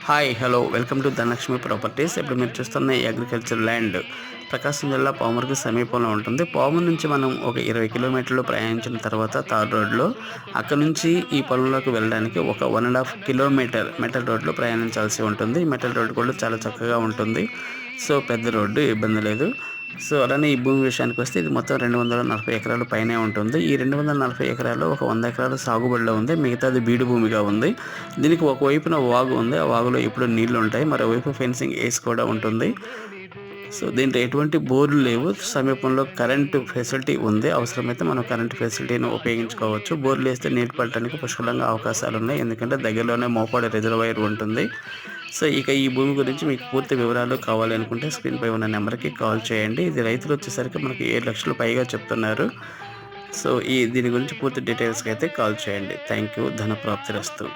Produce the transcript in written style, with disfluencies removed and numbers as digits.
Hi hello welcome to Dhanalakshmi properties. ఇప్పుడు మీరు చూస్తున్న ఈ అగ్రికల్చర్ ల్యాండ్ ప్రకాశం జిల్లా పామూరుకి సమీపంలో ఉంటుంది. పామూరు నుంచి మనం ఒక 20 కిలోమీటర్లు ప్రయాణించిన తర్వాత తార్ రోడ్లో అక్కడ నుంచి ఈ పొలంలోకి వెళ్ళడానికి ఒక 1.5 కిలోమీటర్ మెటల్ రోడ్లో ప్రయాణించాల్సి ఉంటుంది. ఈ మెటల్ రోడ్ కూడా చాలా చక్కగా ఉంటుంది. సో పెద్ద రోడ్డు, ఇబ్బంది లేదు. సో అలానే ఈ భూమి విషయానికి వస్తే ఇది మొత్తం 240 ఎకరాల పైనే ఉంటుంది. ఈ 240 ఎకరాల్లో ఒక 100 ఎకరాలు సాగుబడిలో ఉంది, మిగతాది బీడు భూమిగా ఉంది. దీనికి ఒకవైపున వాగు ఉంది, ఆ వాగులో ఎప్పుడు నీళ్లు ఉంటాయి, మరోవైపు ఫెన్సింగ్ వేసి కూడా ఉంటుంది. సో దీంట్లో ఎటువంటి బోర్లు లేవు. సమీపంలో కరెంటు ఫెసిలిటీ ఉంది, అవసరమైతే మనం కరెంటు ఫెసిలిటీని ఉపయోగించుకోవచ్చు. బోర్లు వేస్తే నీరు పడటానికి పుష్కలంగా అవకాశాలు ఉన్నాయి, ఎందుకంటే దగ్గరలోనే మోపాడు రిజర్వాయర్ ఉంటుంది. సో ఇక ఈ భూమి గురించి మీకు పూర్తి వివరాలు కావాలి అనుకుంటే స్క్రీన్పై ఉన్న నెంబర్కి కాల్ చేయండి. ఇది రైతులు వచ్చేసరికి మనకి 7 లక్షలు పైగా చెప్తున్నారు. సో దీని గురించి పూర్తి డీటెయిల్స్కి అయితే కాల్ చేయండి. Thank you. ధన ప్రాప్తిరస్తు.